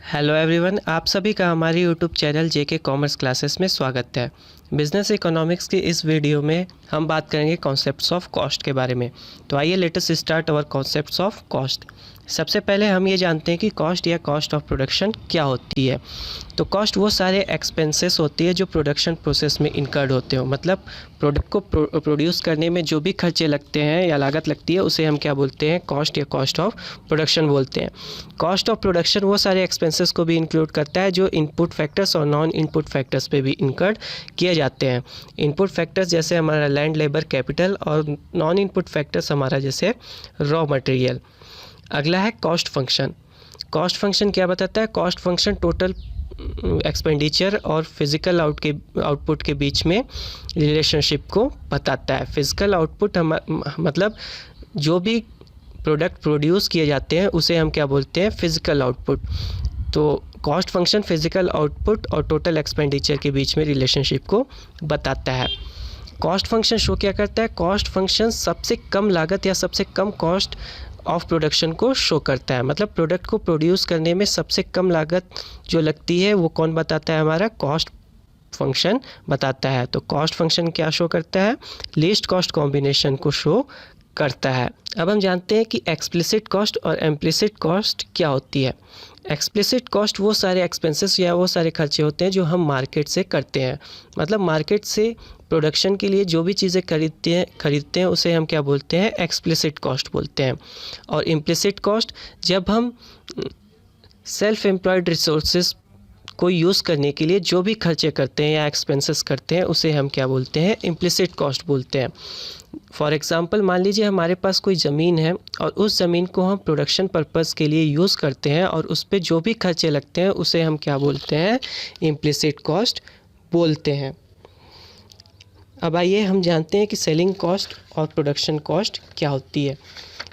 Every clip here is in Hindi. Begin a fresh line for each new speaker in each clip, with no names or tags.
हेलो एवरीवन, आप सभी का हमारे यूट्यूब चैनल जेके कॉमर्स क्लासेस में स्वागत है। बिजनेस इकोनॉमिक्स की इस वीडियो में हम बात करेंगे कॉन्सेप्ट्स ऑफ कॉस्ट के बारे में। तो आइए latest start our concepts of cost. सबसे पहले हम ये जानते हैं कि कॉस्ट या कॉस्ट ऑफ प्रोडक्शन क्या होती है। तो कॉस्ट वो सारे एक्सपेंसेस होती है जो प्रोडक्शन प्रोसेस में इनकर्ड होते हो, मतलब प्रोडक्ट को प्रोड्यूस करने में जो भी खर्चे लगते हैं या लागत लगती है उसे हम क्या बोलते हैं, कॉस्ट या कॉस्ट ऑफ प्रोडक्शन बोलते हैं। कॉस्ट ऑफ प्रोडक्शन वो सारे एक्सपेंसेस को भी इंक्लूड करता है जो इनपुट फैक्टर्स और नॉन इनपुट फैक्टर्स पे भी इनकर्ड किए जाते हैं। इनपुट फैक्टर्स जैसे हमारा लैंड, लेबर, कैपिटल, और नॉन इनपुट फैक्टर्स हमारा जैसे रॉ मटेरियल। अगला है कॉस्ट फंक्शन। कॉस्ट फंक्शन क्या बताता है? कॉस्ट फंक्शन टोटल एक्सपेंडिचर और फिज़िकल आउटपुट के बीच में रिलेशनशिप को बताता है। फिज़िकल आउटपुट मतलब जो भी प्रोडक्ट प्रोड्यूस किए जाते हैं उसे हम क्या बोलते हैं, फिज़िकल आउटपुट। तो कॉस्ट फंक्शन फिज़िकल आउटपुट और टोटल एक्सपेंडिचर के बीच में रिलेशनशिप को बताता है। कॉस्ट फंक्शन शो क्या करता है? कॉस्ट फंक्शन सबसे कम लागत या सबसे कम कॉस्ट ऑफ प्रोडक्शन को शो करता है, मतलब प्रोडक्ट को प्रोड्यूस करने में सबसे कम लागत जो लगती है वो कौन बताता है? हमारा कॉस्ट फंक्शन बताता है। तो कॉस्ट फंक्शन क्या शो करता है? लीस्ट कॉस्ट कॉम्बिनेशन को शो करता है। अब हम जानते हैं कि एक्सप्लिसिट कॉस्ट और इम्प्लिसिट कॉस्ट क्या होती है। एक्सप्लिसिट कॉस्ट वो सारे एक्सपेंसेस या वो सारे खर्चे होते हैं जो हम मार्केट से करते हैं, मतलब मार्केट से प्रोडक्शन के लिए जो भी चीज़ें खरीदते हैं उसे हम क्या बोलते हैं, एक्सप्लिसिट कॉस्ट बोलते हैं। और इम्प्लिसिट कॉस्ट जब हम सेल्फ एम्प्लॉयड रिसोर्सेज को यूज़ करने के लिए जो भी खर्चे करते हैं या एक्सपेंसेस करते हैं उसे हम क्या बोलते हैं, इम्प्लिसिट कॉस्ट बोलते हैं। फॉर एग्ज़ाम्पल मान लीजिए हमारे पास कोई ज़मीन है और उस ज़मीन को हम प्रोडक्शन पर्पस के लिए यूज़ करते हैं और उस पर जो भी खर्चे लगते हैं उसे हम क्या बोलते हैं, इम्प्लिसिट कॉस्ट बोलते हैं। अब आइए हम जानते हैं कि सेलिंग कॉस्ट और प्रोडक्शन कॉस्ट क्या होती है।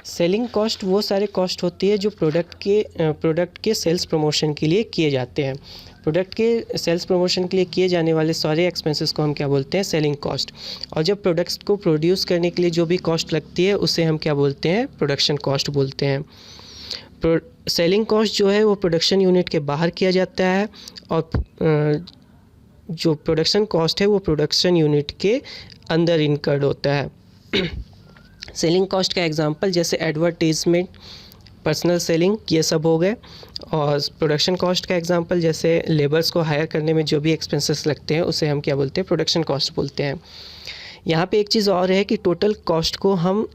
सेलिंग कॉस्ट वो सारे कॉस्ट होती है जो प्रोडक्ट के सेल्स प्रमोशन के लिए किए जाते हैं। प्रोडक्ट के सेल्स प्रमोशन के लिए किए जाने वाले सारे एक्सपेंसेस को हम क्या बोलते हैं, सेलिंग कॉस्ट। और जब प्रोडक्ट्स को प्रोड्यूस करने के लिए जो भी कॉस्ट लगती है उसे हम क्या बोलते हैं, प्रोडक्शन कॉस्ट बोलते हैं। सेलिंग कॉस्ट जो है वो प्रोडक्शन यूनिट के बाहर किया जाता है और जो प्रोडक्शन कॉस्ट है वो प्रोडक्शन यूनिट के अंदर इनकर्ड होता है। सेलिंग कॉस्ट का एग्जांपल जैसे एडवर्टीजमेंट, पर्सनल सेलिंग, ये सब हो गए। और प्रोडक्शन कॉस्ट का एग्जांपल जैसे लेबर्स को हायर करने में जो भी एक्सपेंसेस लगते हैं उसे हम क्या बोलते हैं, प्रोडक्शन कॉस्ट बोलते हैं। यहाँ पे एक चीज़ और है कि टोटल कॉस्ट को हम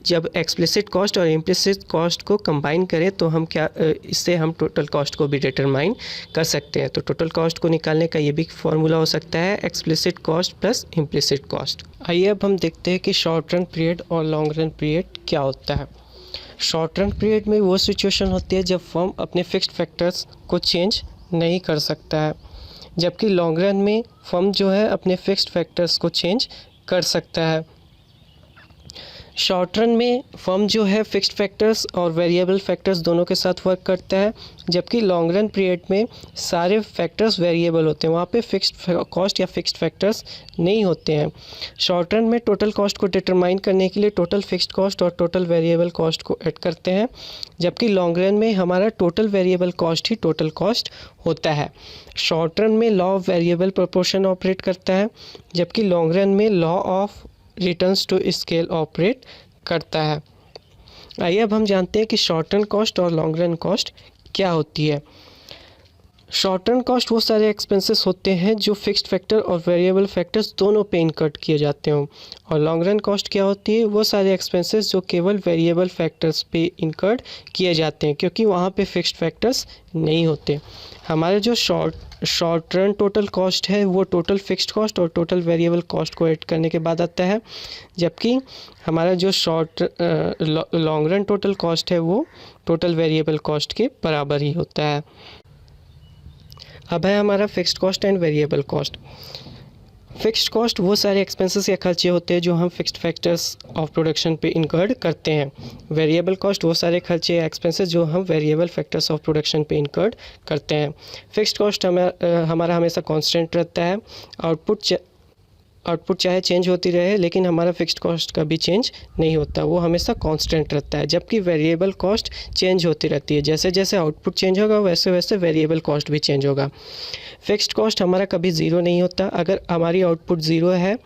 जब एक्सप्लिसिट कॉस्ट और इम्प्लिसिट कॉस्ट को कंबाइन करें तो हम क्या इससे हम टोटल कॉस्ट को भी डिटरमाइन कर सकते हैं। तो टोटल कॉस्ट को निकालने का ये भी फॉर्मूला हो सकता है, explicit cost plus implicit cost. आइए अब हम देखते हैं कि शॉर्ट रन पीरियड और लॉन्ग रन पीरियड क्या होता है। शॉर्ट रन पीरियड में वो सिचुएशन होती है जब फर्म अपने फिक्स्ड फैक्टर्स को चेंज नहीं कर सकता है, जबकि लॉन्ग रन में फर्म जो है अपने फिक्स्ड फैक्टर्स को चेंज कर सकता है। शॉर्ट रन में फर्म जो है फिक्स्ड फैक्टर्स और वेरिएबल फैक्टर्स दोनों के साथ वर्क करता है, जबकि लॉन्ग रन पीरियड में सारे फैक्टर्स वेरिएबल होते हैं, वहाँ पे फिक्स्ड कॉस्ट या फिक्स्ड फैक्टर्स नहीं होते हैं। शॉर्ट रन में टोटल कॉस्ट को डिटरमाइन करने के लिए टोटल फिक्स्ड कॉस्ट और टोटल वेरिएबल कॉस्ट को ऐड करते हैं, जबकि लॉन्ग रन में हमारा टोटल वेरिएबल कॉस्ट ही टोटल कॉस्ट होता है। शॉर्ट रन में law of variable proportion operate करता है, जबकि लॉन्ग रन में law of returns to scale operate करता है। आइए अब हम जानते हैं कि शॉर्ट रन कॉस्ट और लॉन्ग रन कॉस्ट क्या होती है। शॉर्ट रन कॉस्ट वो सारे एक्सपेंसेस होते हैं जो फिक्स्ड फैक्टर और वेरिएबल फैक्टर्स दोनों पे इनकर्ड किए जाते हों, और लॉन्ग रन कॉस्ट क्या होती है, वो सारे एक्सपेंसेस जो केवल वेरिएबल फैक्टर्स पे इनकर्ड किए जाते हैं क्योंकि वहाँ पे फिक्स्ड फैक्टर्स नहीं होते। हमारे जो शॉर्ट रन टोटल कॉस्ट है वो टोटल फिक्स्ड कॉस्ट और टोटल वेरिएबल कॉस्ट को ऐड करने के बाद आता है, जबकि हमारा जो लॉन्ग रन टोटल कॉस्ट है वो टोटल वेरिएबल कॉस्ट के बराबर ही होता है। अब है हमारा fixed cost and variable cost. Fixed cost वो सारे एक्सपेंसेस या खर्चे होते हैं जो हम फिक्स्ड फैक्टर्स ऑफ प्रोडक्शन पे इनकर्ड करते हैं। वेरिएबल कॉस्ट वो सारे खर्चे या एक्सपेंसेस जो हम वेरिएबल फैक्टर्स ऑफ प्रोडक्शन पे इनकर्ड करते हैं। फिक्स्ड कॉस्ट हमारा हमेशा कांस्टेंट रहता है। आउटपुट चाहे चेंज होती रहे लेकिन हमारा फिक्स्ड कॉस्ट कभी चेंज नहीं होता, वो हमेशा कांस्टेंट रहता है। जबकि वेरिएबल कॉस्ट चेंज होती रहती है, जैसे जैसे आउटपुट चेंज होगा वैसे वैसे वेरिएबल कॉस्ट भी चेंज होगा। फिक्स्ड कॉस्ट हमारा कभी ज़ीरो नहीं होता, अगर हमारी आउटपुट ज़ीरो है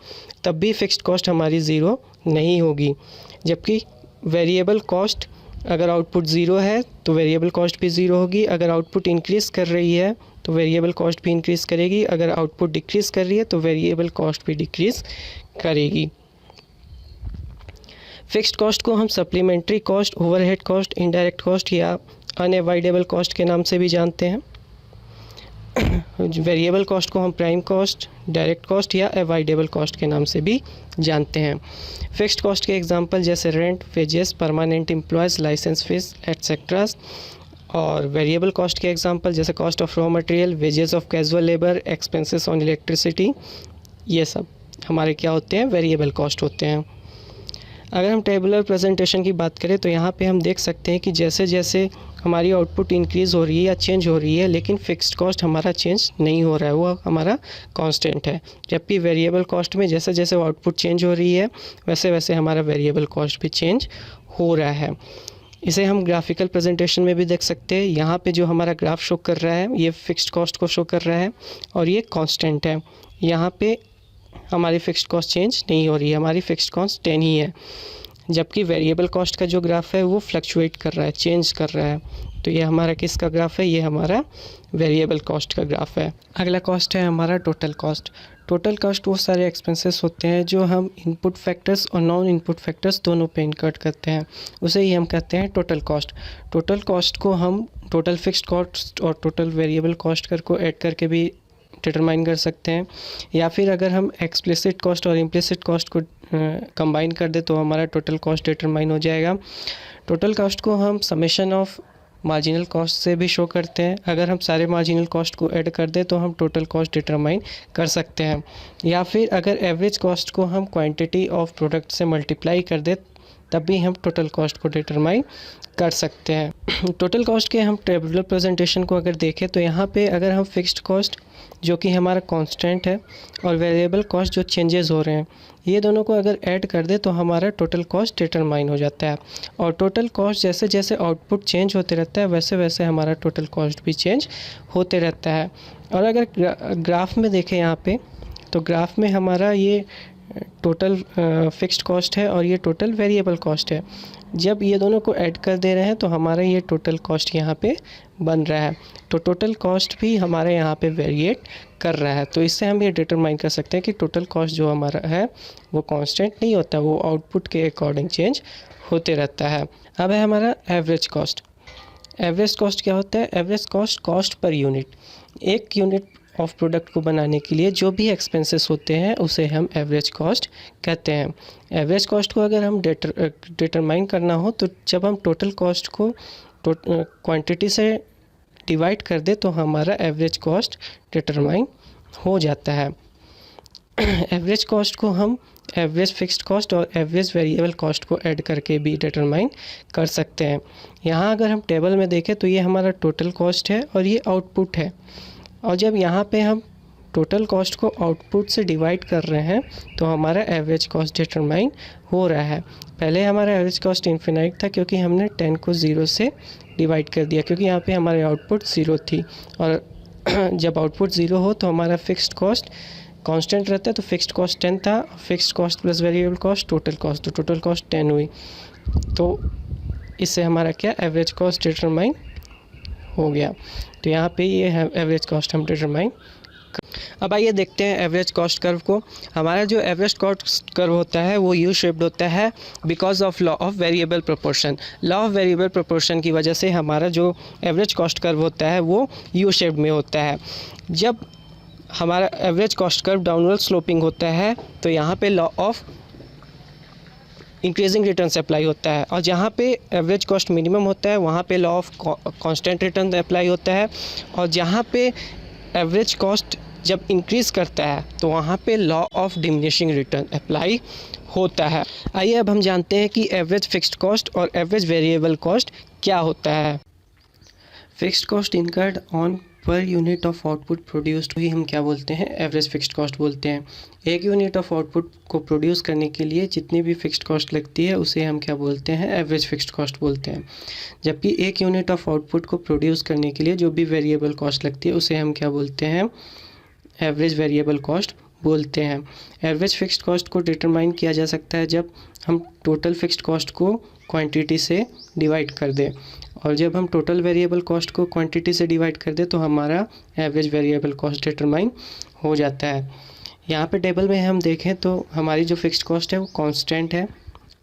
तब भी फिक्स्ड कॉस्ट हमारी ज़ीरो नहीं होगी। जबकि वेरिएबल कॉस्ट अगर आउटपुट ज़ीरो है तो वेरिएबल कॉस्ट भी ज़ीरो होगी, अगर आउटपुट इंक्रीज़ कर रही है तो वेरिएबल कॉस्ट भी इंक्रीज़ करेगी, अगर आउटपुट डिक्रीज़ कर रही है तो वेरिएबल कॉस्ट भी डिक्रीज़ करेगी। फिक्स्ड कॉस्ट को हम supplementary cost, overhead cost, indirect cost या अनअवॉइडेबल कॉस्ट के नाम से भी जानते हैं। वेरिएबल कॉस्ट को हम प्राइम कॉस्ट, डायरेक्ट कॉस्ट या अवॉइडेबल कॉस्ट के नाम से भी जानते हैं। फिक्स्ड कॉस्ट के एग्जांपल जैसे rent, wages, permanent employees, licence fees etcetera. और वेरिएबल कॉस्ट के एग्जांपल जैसे cost of raw material, wages of casual labour, expenses on electricity, ये सब हमारे क्या होते हैं, वेरिएबल कॉस्ट होते हैं। अगर हम टेबुलर प्रेजेंटेशन की बात करें तो यहाँ पे हम देख सकते हैं कि जैसे जैसे हमारी आउटपुट इंक्रीज़ हो रही है या चेंज हो रही है लेकिन फ़िक्स्ड कॉस्ट हमारा चेंज नहीं हो रहा है, वो हमारा कांस्टेंट है। जबकि वेरिएबल कॉस्ट में जैसे जैसे आउटपुट चेंज हो रही है वैसे वैसे हमारा वेरिएबल कॉस्ट भी चेंज हो रहा है। इसे हम ग्राफिकल प्रेजेंटेशन में भी देख सकते हैं। यहाँ पे जो हमारा ग्राफ शो कर रहा है ये फ़िक्स्ड कॉस्ट को शो कर रहा है और ये कांस्टेंट है। यहाँ पे हमारी फ़िक्स्ड कॉस्ट चेंज नहीं हो रही है, हमारी फ़िक्स्ड कॉस्ट 10 ही है। जबकि वेरिएबल कॉस्ट का जो ग्राफ है वो फ्लक्चुएट कर रहा है, चेंज कर रहा है। तो ये हमारा किसका ग्राफ है, ये हमारा वेरिएबल कॉस्ट का ग्राफ है। अगला कॉस्ट है हमारा टोटल कॉस्ट। टोटल कॉस्ट वो सारे एक्सपेंसेस होते हैं जो हम इनपुट फैक्टर्स और नॉन इनपुट फैक्टर्स दोनों पे इनकर्ड करते हैं, उसे ही हम कहते हैं टोटल कॉस्ट। टोटल कॉस्ट को हम टोटल फिक्स्ड कॉस्ट और टोटल वेरिएबल कॉस्ट को ऐड करके भी डिटरमाइन कर सकते हैं, या फिर अगर हम एक्सप्लिसिट कॉस्ट और इम्प्लिसिट कॉस्ट को कंबाइन कर दे तो हमारा टोटल कॉस्ट डिटरमाइन हो जाएगा। टोटल कॉस्ट को हम समेशन ऑफ मार्जिनल कॉस्ट से भी शो करते हैं। अगर हम सारे मार्जिनल कॉस्ट को ऐड कर दें तो हम टोटल कॉस्ट डिटरमाइन कर सकते हैं, या फिर अगर एवरेज कॉस्ट को हम क्वांटिटी ऑफ प्रोडक्ट से मल्टीप्लाई कर दें तब भी हम टोटल कॉस्ट को डिटरमाइन कर सकते हैं। टोटल कॉस्ट के हम टेबुलर प्रेजेंटेशन को अगर देखें तो यहाँ पे अगर हम फिक्स्ड कॉस्ट जो कि हमारा कांस्टेंट है और वेरिएबल कॉस्ट जो चेंजेस हो रहे हैं ये दोनों को अगर ऐड कर दे तो हमारा टोटल कॉस्ट डिटरमाइन हो जाता है। और टोटल कॉस्ट जैसे जैसे आउटपुट चेंज होते रहता है वैसे वैसे हमारा टोटल कॉस्ट भी चेंज होते रहता है। और अगर ग्राफ में देखें यहाँ पे तो ग्राफ में हमारा ये टोटल फिक्स्ड कॉस्ट है और ये टोटल वेरिएबल कॉस्ट है। जब ये दोनों को ऐड कर दे रहे हैं तो हमारा ये टोटल कॉस्ट यहाँ पे बन रहा है। तो टोटल कॉस्ट भी हमारे यहाँ पे वेरिएट कर रहा है। तो इससे हम ये डिटरमाइन कर सकते हैं कि टोटल कॉस्ट जो हमारा है वो कांस्टेंट नहीं होता, वो आउटपुट के अकॉर्डिंग चेंज होते रहता है। अब है हमारा एवरेज कॉस्ट। एवरेज कॉस्ट क्या होता है, average cost cost per unit, एक यूनिट ऑफ प्रोडक्ट को बनाने के लिए जो भी एक्सपेंसेस होते हैं उसे हम एवरेज कॉस्ट कहते हैं। एवरेज कॉस्ट को अगर हम डिटरमाइन करना हो तो जब हम टोटल कॉस्ट को क्वांटिटी से डिवाइड कर दे तो हमारा एवरेज कॉस्ट डिटरमाइन हो जाता है। एवरेज कॉस्ट को हम एवरेज फिक्स्ड कॉस्ट और एवरेज वेरिएबल कॉस्ट को ऐड करके भी डिटरमाइन कर सकते हैं। यहाँ अगर हम टेबल में देखें तो ये हमारा टोटल कॉस्ट है और ये आउटपुट है, और जब यहाँ पे हम टोटल कॉस्ट को आउटपुट से डिवाइड कर रहे हैं तो हमारा एवरेज कॉस्ट डिटरमाइन हो रहा है। पहले हमारा एवरेज कॉस्ट इन्फिनाइट था क्योंकि हमने 10 को 0 से डिवाइड कर दिया, क्योंकि यहाँ पे हमारी आउटपुट 0 थी। और जब आउटपुट 0 हो तो हमारा फिक्स्ड कॉस्ट कांस्टेंट रहता है, तो फिक्स्ड कॉस्ट 10 था, fixed cost plus variable cost total cost, तो टोटल कॉस्ट 10 हुई। तो इससे हमारा क्या एवरेज कॉस्ट डिटरमाइन हो गया। तो यहाँ पे ये है एवरेज कॉस्ट हम डिटरमाइन। अब आइए देखते हैं एवरेज कॉस्ट कर्व को। हमारा जो एवरेज कॉस्ट कर्व होता है वो यू शेप्ड होता है because of law of variable proportion. Law of variable proportion की वजह से हमारा जो एवरेज कॉस्ट कर्व होता है वो यू शेप्ड में होता है। जब हमारा average cost curve downward sloping होता है तो यहाँ पे law of increasing returns apply होता है, और जहाँ पे एवरेज कॉस्ट मिनिमम होता है वहाँ पे law of constant return apply होता है, और जहाँ पे एवरेज कॉस्ट जब इंक्रीज़ करता है तो वहाँ पे law of diminishing return apply होता है। आइए अब हम जानते हैं कि एवरेज फिक्स्ड कॉस्ट और एवरेज वेरिएबल कॉस्ट क्या होता है। Fixed cost incurred on per unit of output produced ही हम क्या बोलते हैं, एवरेज फिक्स्ड कॉस्ट बोलते हैं। एक यूनिट ऑफ आउटपुट को प्रोड्यूस करने के लिए जितनी भी फिक्स्ड कॉस्ट लगती है उसे हम क्या बोलते हैं, एवरेज फिक्स्ड कॉस्ट बोलते हैं। जबकि एक यूनिट ऑफ आउटपुट को प्रोड्यूस करने के लिए जो भी वेरिएबल कॉस्ट लगती है उसे हम क्या बोलते हैं, एवरेज वेरिएबल कॉस्ट बोलते हैं। एवरेज फिक्स्ड कॉस्ट को डिटरमाइन किया जा सकता है जब हम टोटल फिक्स्ड कॉस्ट को क्वांटिटी से डिवाइड कर दें, और जब हम टोटल वेरिएबल कॉस्ट को क्वांटिटी से डिवाइड कर दें तो हमारा एवरेज वेरिएबल कॉस्ट डिटरमाइन हो जाता है। यहाँ पे टेबल में हम देखें तो हमारी जो फिक्स्ड कॉस्ट है वो कांस्टेंट है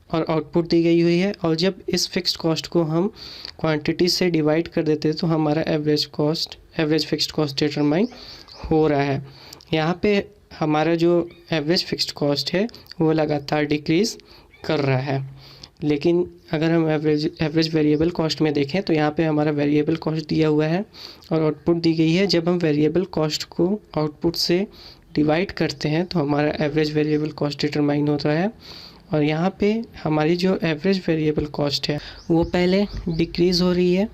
और आउटपुट दी गई हुई है, और जब इस फिक्स्ड कॉस्ट को हम क्वांटिटी से डिवाइड कर देते हैं तो हमारा एवरेज फिक्स्ड कॉस्ट डिटरमाइन हो रहा है। यहाँ पे हमारा जो एवरेज फिक्स्ड कॉस्ट है वो लगातार डिक्रीज़ कर रहा है। लेकिन अगर हम एवरेज वेरिएबल कॉस्ट में देखें तो यहाँ पे हमारा वेरिएबल कॉस्ट दिया हुआ है और आउटपुट दी गई है। जब हम वेरिएबल कॉस्ट को आउटपुट से डिवाइड करते हैं तो हमारा एवरेज वेरिएबल कॉस्ट डिटरमाइन होता है, और यहाँ पे हमारी जो एवरेज वेरिएबल कॉस्ट है वो पहले डिक्रीज़ हो रही है,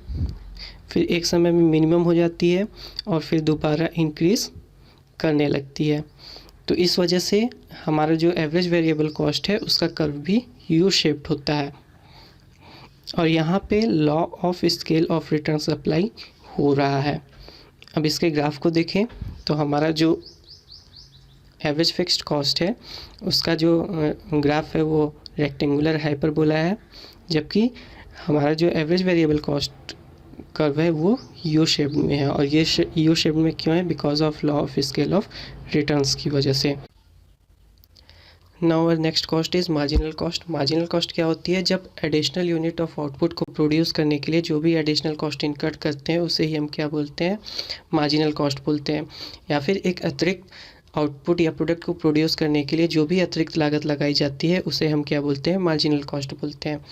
फिर एक समय में मिनिमम हो जाती है और फिर दोबारा इंक्रीज़ करने लगती है। तो इस वजह से हमारा जो एवरेज वेरिएबल कॉस्ट है उसका कर्व भी यू शेप्ड होता है, और यहाँ पे law of scale of returns apply हो रहा है। अब इसके ग्राफ को देखें तो हमारा जो एवरेज फिक्स्ड कॉस्ट है उसका जो ग्राफ है वो रेक्टेंगुलर हाइपरबोला है, जबकि हमारा जो एवरेज वेरिएबल कॉस्ट कर्व है वो यू शेप में है, और ये यू शेप में क्यों है, because of law of scale of returns की वजह से। Now next cost is marginal cost. Marginal cost क्या होती है, जब एडिशनल यूनिट ऑफ आउटपुट को प्रोड्यूस करने के लिए जो भी एडिशनल कॉस्ट इनकर्ड करते हैं उसे ही हम क्या बोलते हैं, मार्जिनल कॉस्ट बोलते हैं। या फिर एक अतिरिक्त आउटपुट या प्रोडक्ट को प्रोड्यूस करने के लिए जो भी अतिरिक्त लागत लगाई जाती है उसे हम क्या बोलते हैं, मार्जिनल कॉस्ट बोलते हैं।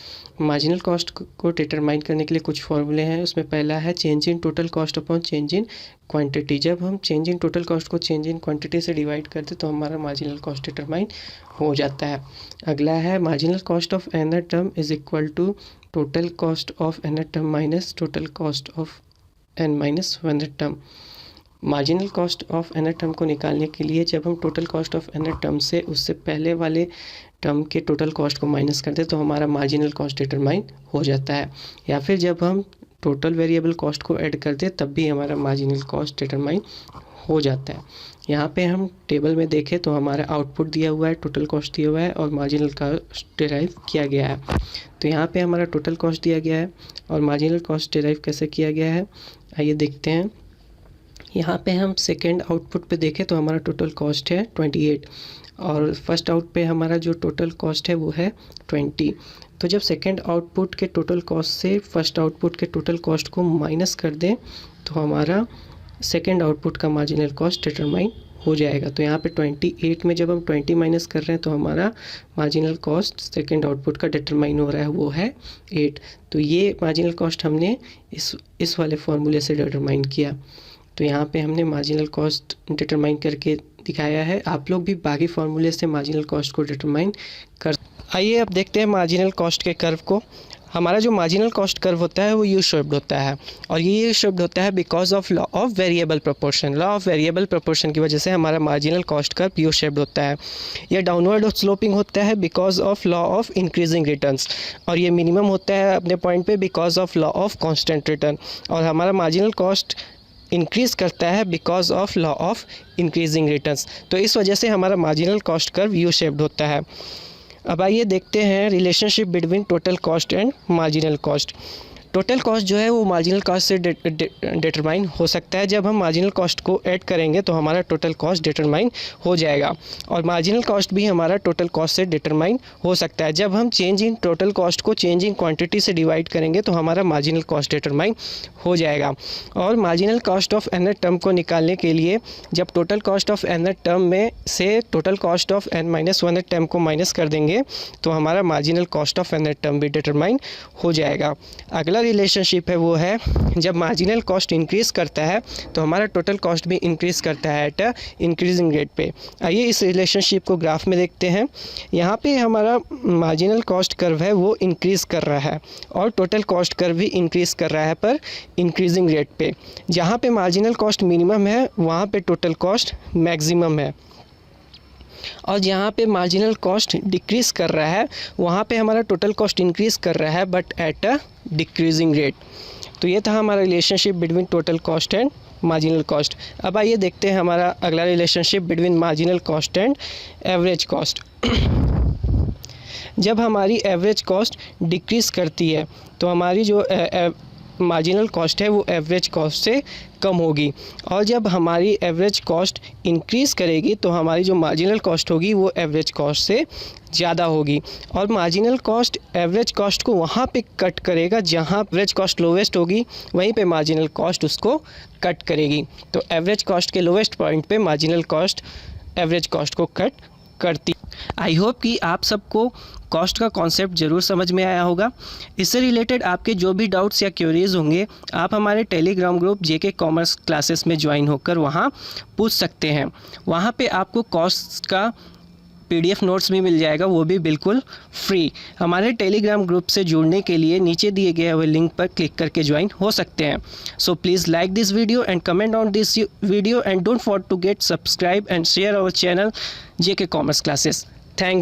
मार्जिनल कॉस्ट को डिटरमाइन करने के लिए कुछ फॉर्मूले हैं। उसमें पहला है change in total cost upon change in quantity. जब हम चेंज इन टोटल कॉस्ट को चेंज इन क्वांटिटी से डिवाइड करते तो हमारा मार्जिनल कॉस्ट डिटरमाइन हो जाता है। अगला है marginal cost of n term is equal to total cost of n term minus total cost of n minus one term. Marginal cost of n term को निकालने के लिए जब हम total cost of n term से उससे पहले वाले टर्म के टोटल कॉस्ट को माइनस करते तो हमारा मार्जिनल कॉस्ट डिटरमाइन हो जाता है। या फिर जब हम टोटल वेरिएबल कॉस्ट को ऐड करते तब भी हमारा मार्जिनल कॉस्ट डिटरमाइन हो जाता है। यहाँ पे हम टेबल में देखें तो हमारा आउटपुट दिया हुआ है, टोटल कॉस्ट दिया हुआ है और मार्जिनल कॉस्ट डिराइव किया गया है। तो यहाँ पे हमारा टोटल कॉस्ट दिया गया है और मार्जिनल कॉस्ट डिराइव कैसे किया गया है आइए देखते हैं। यहाँ पे हम सेकेंड आउटपुट पे देखें तो हमारा टोटल कॉस्ट है 28 और फर्स्ट आउट पे हमारा जो टोटल कॉस्ट है वो है 20। तो जब सेकेंड आउटपुट के टोटल कॉस्ट से फर्स्ट आउटपुट के टोटल कॉस्ट को माइनस कर दें तो हमारा सेकेंड आउटपुट का मार्जिनल कॉस्ट डिटरमाइन हो जाएगा। तो यहाँ पे 28 में जब हम 20 माइनस कर रहे हैं तो हमारा मार्जिनल कॉस्ट सेकेंड आउटपुट का डिटरमाइन हो रहा है वो है 8। तो ये मार्जिनल कॉस्ट हमने इस वाले फॉर्मूले से डिटरमाइन किया। तो यहाँ पे हमने मार्जिनल कॉस्ट डिटरमाइन करके दिखाया है। आप लोग भी बाकी फार्मूले से मार्जिनल कॉस्ट को डिटरमाइन कर। आइए अब देखते हैं मार्जिनल कॉस्ट के कर्व को। हमारा जो मार्जिनल कॉस्ट कर्व होता है वो यू शेप्ड होता है और ये यू शेप्ड होता है because of law of variable proportion. Law of variable proportion की वजह से हमारा marginal cost curve U shaped होता है। ये डाउनवर्ड स्लोपिंग होता है because of law of increasing returns और ये मिनिमम होता है अपने पॉइंट पे because of law of constant return. और हमारा मार्जिनल कॉस्ट इंक्रीज़ करता है because of law of increasing returns. तो इस वजह से हमारा marginal cost curve U shaped होता है। अब आइए देखते हैं relationship between total cost and marginal cost. Total cost जो है वो मार्जिनल कॉस्ट से डिटरमाइन हो सकता है। जब हम मार्जिनल कॉस्ट को ऐड करेंगे तो हमारा टोटल कॉस्ट डिटरमाइन हो जाएगा और मार्जिनल कॉस्ट भी हमारा टोटल कॉस्ट से डिटरमाइन हो सकता है। जब हम चेंज इन टोटल कॉस्ट को चेंज इन क्वांटिटी से डिवाइड करेंगे तो हमारा मार्जिनल कॉस्ट डिटरमाइन हो जाएगा। और marginal cost of n term को निकालने के लिए जब total cost of n term में से total cost of n minus one term को माइनस कर देंगे तो हमारा marginal cost of n term भी डिटरमाइन हो जाएगा। अगला रिलेशनशिप है वो है जब मार्जिनल कॉस्ट इंक्रीज़ करता है तो हमारा टोटल कॉस्ट भी इंक्रीज़ करता है एट अ इंक्रीजिंग रेट पे। आइए इस रिलेशनशिप को ग्राफ में देखते हैं। यहाँ पे हमारा मार्जिनल कॉस्ट कर्व है वो इंक्रीज़ कर रहा है और टोटल कॉस्ट कर्व भी इंक्रीज़ कर रहा है पर इंक्रीजिंग रेट पे। जहाँ पे मार्जिनल कॉस्ट मिनिमम है वहाँ पे टोटल कॉस्ट मैक्सिमम है, और जहाँ पे मार्जिनल कॉस्ट डिक्रीज़ कर रहा है वहाँ पे हमारा टोटल कॉस्ट इंक्रीज़ कर रहा है but at a decreasing rate. तो ये था हमारा relationship between total cost and marginal cost. अब आइए देखते हैं हमारा अगला relationship between marginal cost and average cost. जब हमारी एवरेज कॉस्ट डिक्रीज़ करती है तो हमारी जो मार्जिनल कॉस्ट है वो एवरेज कॉस्ट से कम होगी, और जब हमारी एवरेज कॉस्ट इंक्रीज़ करेगी तो हमारी जो मार्जिनल कॉस्ट होगी वो एवरेज कॉस्ट से ज़्यादा होगी। और मार्जिनल कॉस्ट एवरेज कॉस्ट को वहाँ पे कट करेगा जहाँ एवरेज कॉस्ट लोवेस्ट होगी, वहीं पे मार्जिनल कॉस्ट उसको कट करेगी। तो एवरेज कॉस्ट के लोवेस्ट पॉइंट पे मार्जिनल कॉस्ट एवरेज कॉस्ट को कट करती। आई होप कि आप सबको कॉस्ट का कॉन्सेप्ट ज़रूर समझ में आया होगा। इससे रिलेटेड आपके जो भी डाउट्स या क्वेरीज होंगे आप हमारे टेलीग्राम ग्रुप जेके कॉमर्स क्लासेस में ज्वाइन होकर वहाँ पूछ सकते हैं। वहाँ पे आपको कॉस्ट का PDF नोट्स भी मिल जाएगा, वो भी बिल्कुल फ्री। हमारे टेलीग्राम ग्रुप से जुड़ने के लिए नीचे दिए गए हुए लिंक पर क्लिक करके ज्वाइन हो सकते हैं। So please like this video and comment on this video and don't forget to get subscribe and share our channel JK Commerce Classes। Thank